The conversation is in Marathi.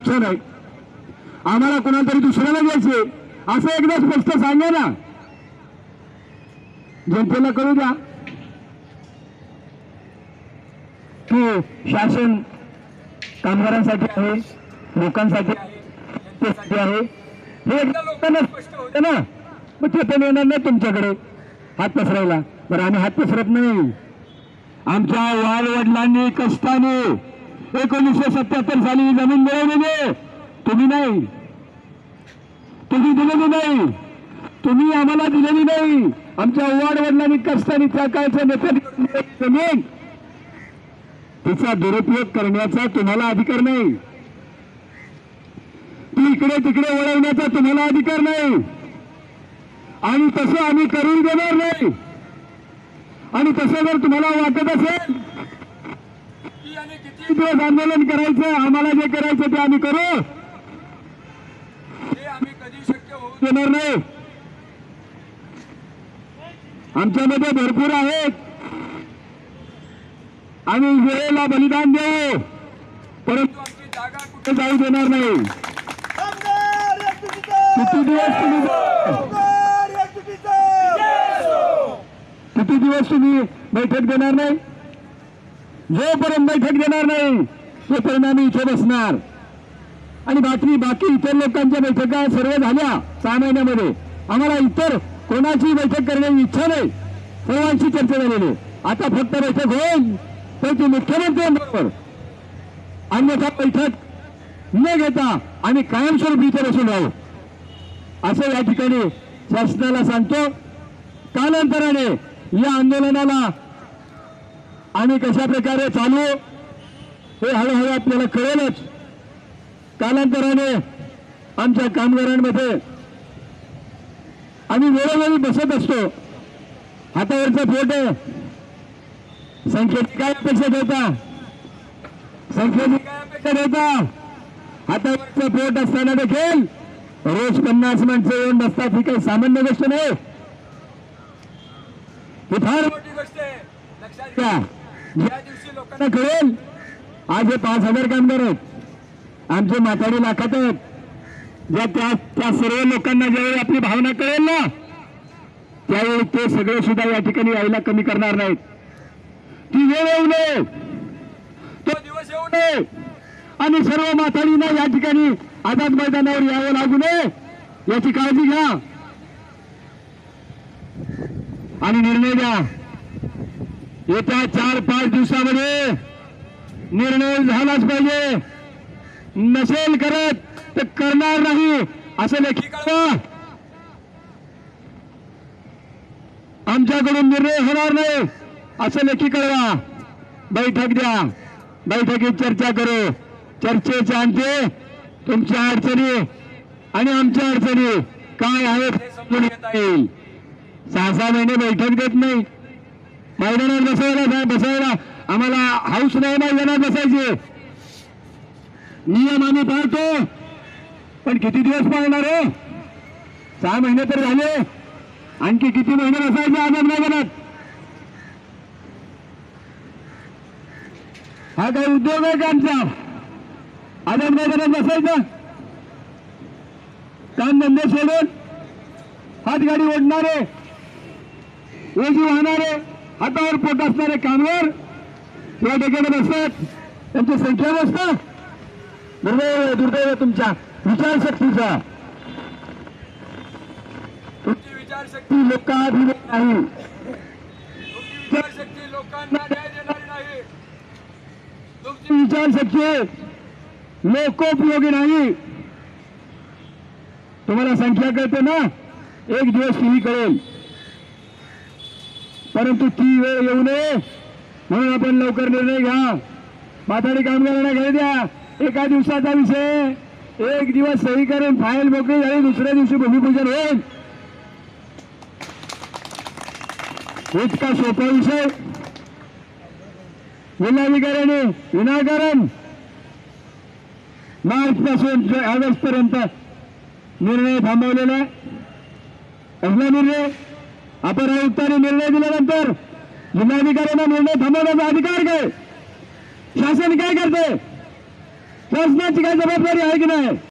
नाही, आम्हाला कोणाला तरी दुसऱ्याला द्यायचे असं एकदा स्पष्ट सांगा ना, जनतेला कळू द्या की शासन कामगारांसाठी आहे, लोकांसाठी आहे, हे एकदा लोकांना स्पष्ट होते ना, मग ते पण येणार नाही तुमच्याकडे हात पसरायला. बरं, आम्ही हात पसरत नाही. आमच्या वाडवडिलांनी कष्टाने 1977 साली जमीन मिळवलेली, तुम्ही नाही, तुम्ही दिलेली नाही, तुम्ही आम्हाला दिलेली नाही. आमच्या वाडवडिलांनी कष्टाने त्या काळच्या नेत्यांनी जमीन, तिचा दुरुपयोग करण्याचा तुम्हाला अधिकार नाही, ती इकडे तिकडे वळवण्याचा तुम्हाला अधिकार नाही, आणि तसं आम्ही करून देणार नाही. आणि तसं जर तुम्हाला वाटत असेल की किती दिवस आंदोलन करायचं, आम्हाला जे करायचं ते आम्ही करू, ते आम्ही कधी शक्य होऊ देणार नाही. आमच्यामध्ये भरपूर आहेत, आम्ही वेळेला बलिदान देऊ, परंतु आमची जागा कुठे जाऊ देणार नाही. किती दिवस तुम्ही बैठक देणार नाही? जोपर्यंत बैठक देणार नाही तोपर्यंत आम्ही इथे बसणार. आणि बाकी इतर लोकांच्या बैठका सर्व झाल्या 6 महिन्यामध्ये. आम्हाला इतर कोणाची बैठक करण्याची इच्छा नाही, सर्वांची चर्चा झालेली. आता फक्त बैठक होईल तर ती मुख्यमंत्र्यांबरोबर, अन्यथा बैठक न घेता आम्ही कायमस्वरूपी इथे बसून राहू असं या ठिकाणी शासनाला सांगतो. कालांतराने या आंदोलनाला आम्ही कशा प्रकारे चालू हे हळूहळू आपल्याला कळेलच. कालांतराने आमच्या कामगारांमध्ये आम्ही वेळोवेळी बसत असतो. हातावरचा फोटो संख्येने काय अपेक्षा ठेवता, संख्येने काय अपेक्षा ठेवता? हातावरचा पोट असताना देखील रोज 50 माणसं येऊन बसतात, ही काही सामान्य गोष्ट नाही, ही फार मोठी गोष्ट आहे. लक्षात घ्या, ज्या दिवशी लोकांना कळेल आज हे 5000 कामगार आहेत, आमचे म्हातारी लाखात आहेत, त्या सर्व लोकांना ज्यावेळी आपली भावना कळेल ना, त्यावेळी ते सगळे सुद्धा या ठिकाणी यायला कमी करणार नाहीत. ती वेळ येऊ नये, तो दिवस येऊ नये, आणि सर्व म्हातारींना या ठिकाणी आझाद मैदानावर यावं लागू नये याची काळजी घ्या आणि निर्णय द्या. येत्या 4-5 दिवसामध्ये निर्णय झालाच पाहिजे. नसेल करत तर करणार नाही असं लेखी कळवा. आमच्याकडून निर्णय होणार नाही असं लेखी कळवा. बैठक द्या, बैठकीत चर्चा करू. चर्चेच्या अंती तुमच्या अडचणी आणि आमच्या अडचणी काय आहेत हे समजून घेता येईल. 6-6 महिने बैठक देत नाही, मैदानात बसायला आम्हाला हाऊस नाही, मैदानात बसायचे. नियम आम्ही पाळतो, पण किती दिवस पाळणार हो? 6 महिने तर झाले, आणखी किती महिने बसायचे आझाद मैदानात? हा काही उद्योग आहे का आमचा? आझाद मैदानात बसायचं, काम धंदे सोडून हातगाडी ओढणारे, ओझी वाहणारे, हातावर पोट असणारे कामगार या ठिकाणी बसतात. त्यांची संख्या बसतात. दुर्दैव तुमच्या विचारशक्तीचा, तुमची विचारशक्ती लोकांभिमुख नाही, तुमची विचारशक्ती लोकांना न्याय देणारी नाही, तुमची विचारशक्ती लोकोपयोगी नाही. तुम्हाला संख्या कळते ना, एक दिवस ती कळेल, परंतु ती वेळ येऊ नये म्हणून आपण लवकर निर्णय घ्या. म्हातारी कामगारांना घरी द्या. एका दिवसाचा विषय, एक दिवस सही करून फाईल मोकळी झाली, दुसऱ्या दिवशी भूमिपूजन होईल. इतका सोपा विषय जिल्हाधिकाऱ्यांनी विनाकारण मार्च पासून ऑगस्ट पर्यंत निर्णय थांबवलेला आहे. कसला निर्णय? अपर आयुक्तांनी निर्णय दिल्यानंतर जिल्हाधिकाऱ्यांना निर्णय थांबवण्याचा अधिकार काय? शासन काय करते? शासनाची काय जबाबदारी आहे की नाही?